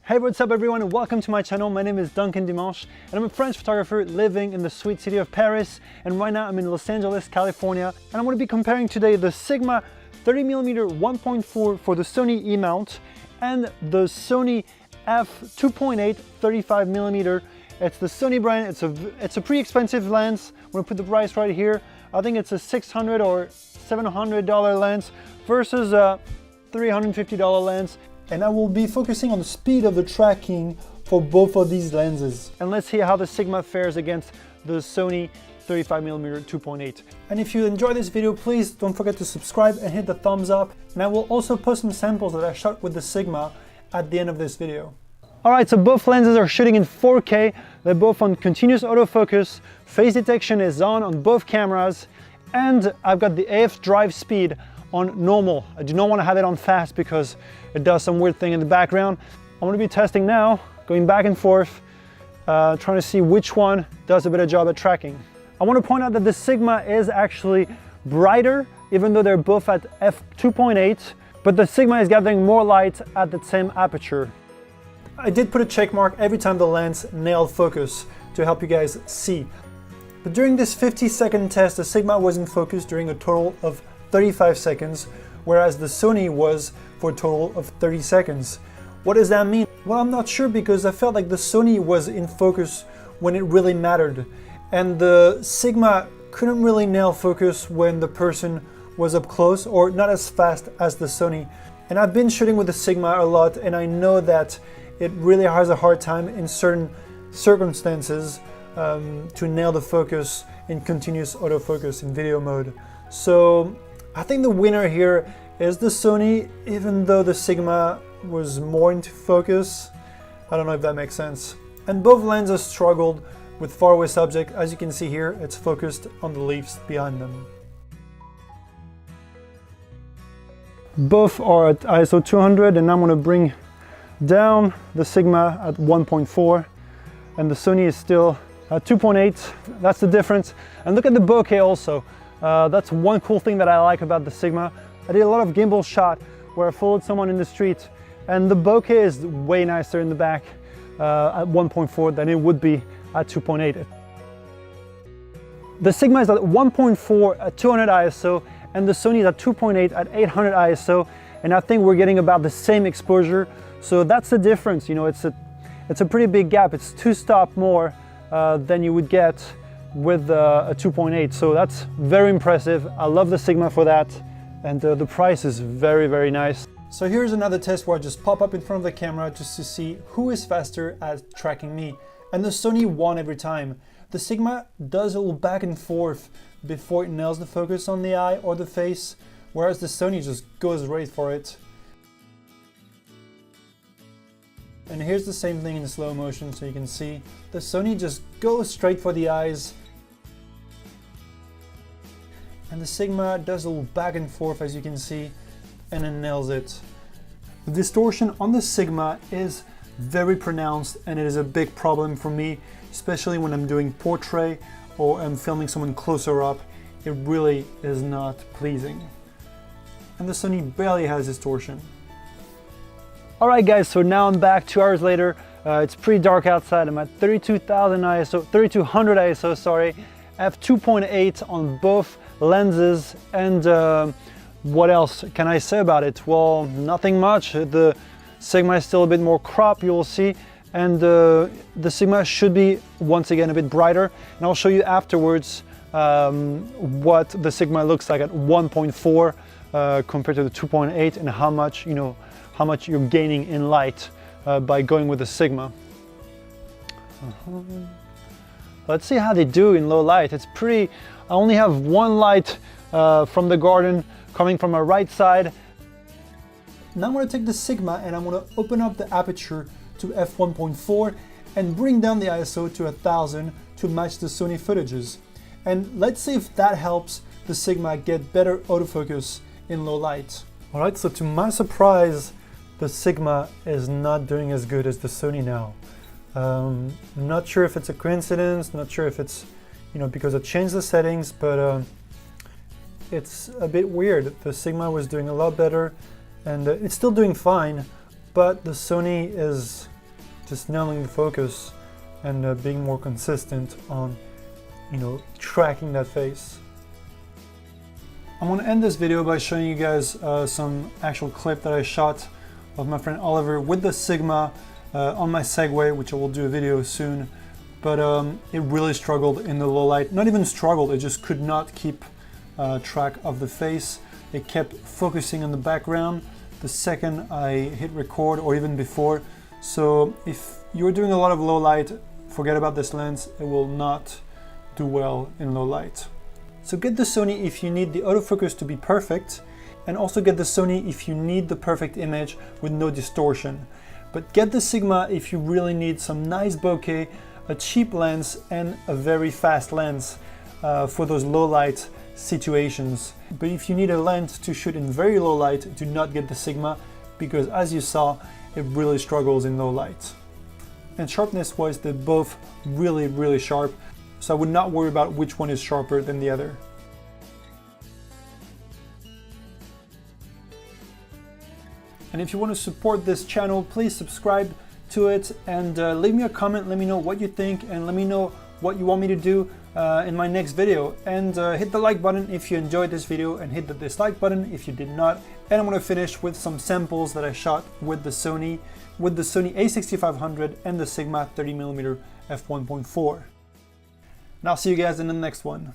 Hey, what's up everyone and welcome to my channel. My name is Duncan Dimanche and I'm a French photographer living in the sweet city of Paris, and right now I'm in Los Angeles, California, and I'm going to be comparing today the Sigma 30mm 1.4 for the Sony E-mount and the Sony f2.8 35mm. It's the Sony brand. It's a pretty expensive lens. I'm going to put the price right here. I think it's a $600 or $700 lens versus a $350 lens. And I will be focusing on the speed of the tracking for both of these lenses. And let's see how the Sigma fares against the Sony 35mm 2.8. And if you enjoy this video, please don't forget to subscribe and hit the thumbs up. And I will also post some samples that I shot with the Sigma at the end of this video. Alright, so both lenses are shooting in 4K. They're both on continuous autofocus. Face detection is on both cameras. And I've got the AF drive speed on normal. I do not want to have it on fast because it does some weird thing in the background. I'm going to be testing now, going back and forth, trying to see which one does a better job at tracking. I want to point out that the Sigma is actually brighter, even though they're both at f2.8, but the Sigma is gathering more light at the same aperture. I did put a check mark every time the lens nailed focus to help you guys see. But during this 50-second test, the Sigma was in focus during a total of 35 seconds, whereas the Sony was for a total of 30 seconds. What does that mean? Well, I'm not sure, because I felt like the Sony was in focus when it really mattered, and the Sigma couldn't really nail focus when the person was up close, or not as fast as the Sony. And I've been shooting with the Sigma a lot, and I know that it really has a hard time in certain circumstances to nail the focus in continuous autofocus in video mode. So I think the winner here is the Sony, even though the Sigma was more into focus. I don't know if that makes sense. And both lenses struggled with faraway subject. As you can see here, it's focused on the leaves behind them. Both are at ISO 200, and I'm going to bring down the Sigma at 1.4, and the Sony is still at 2.8. That's the difference. And look at the bokeh also. That's one cool thing that I like about the Sigma. I did a lot of gimbal shot where I followed someone in the street, and the bokeh is way nicer in the back at 1.4 than it would be at 2.8. The Sigma is at 1.4 at 200 ISO, and the Sony is at 2.8 at 800 ISO, and I think we're getting about the same exposure. So that's the difference. You know, it's a pretty big gap. It's 2 stops more than you would get with a 2.8, so that's very impressive. I love the Sigma for that, and the price is very, very nice. So here's another test where I just pop up in front of the camera just to see who is faster at tracking me, and the Sony won every time. The Sigma does a little back and forth before it nails the focus on the eye or the face, whereas the Sony just goes right for it. And here's the same thing in slow motion, so you can see the Sony just goes straight for the eyes, and the Sigma does a little back and forth, as you can see, and then nails it. The distortion on the Sigma is very pronounced, and it is a big problem for me, especially when I'm doing portrait or I'm filming someone closer up. It really is not pleasing. And the Sony barely has distortion. Alright guys, so now I'm back 2 hours later. It's pretty dark outside. I'm at 32,000 ISO, 3200 ISO, sorry. f2.8 on both lenses, and what else can I say about it? Well, nothing much. The Sigma is still a bit more crop, you will see, and the Sigma should be once again a bit brighter, and I'll show you afterwards what the Sigma looks like at 1.4 compared to the 2.8, and how much, you know, how much you're gaining in light by going with the Sigma. Let's see how they do in low light. It's pretty. I only have one light from the garden coming from my right side. Now I'm going to take the Sigma and I'm going to open up the aperture to f1.4 and bring down the ISO to 1000 to match the Sony footages. And let's see if that helps the Sigma get better autofocus in low light. Alright, so to my surprise, the Sigma is not doing as good as the Sony now. I'm not sure if it's a coincidence, not sure if it's, you know, because I changed the settings, but it's a bit weird. The Sigma was doing a lot better, and it's still doing fine, but the Sony is just nailing the focus and being more consistent on, tracking that face. I'm going to end this video by showing you guys some actual clip that I shot of my friend Oliver with the Sigma on my Segway, which I will do a video soon. But it really struggled in the low light. Not even struggled, it just could not keep track of the face. It kept focusing on the background the second I hit record, or even before. So if you're doing a lot of low light, forget about this lens. It will not do well in low light. So get the Sony if you need the autofocus to be perfect, and also get the Sony if you need the perfect image with no distortion. But get the Sigma if you really need some nice bokeh, a cheap lens, and a very fast lens for those low light situations. But if you need a lens to shoot in very low light, do not get the Sigma, because as you saw, it really struggles in low light. And sharpness wise, they're both really, really sharp. So I would not worry about which one is sharper than the other. And if you want to support this channel, please subscribe to it and leave me a comment. Let me know what you think, and let me know what you want me to do in my next video. And hit the like button if you enjoyed this video, and hit the dislike button if you did not. And I'm going to finish with some samples that I shot with the Sony a6500 and the Sigma 30mm f1.4. And I'll see you guys in the next one.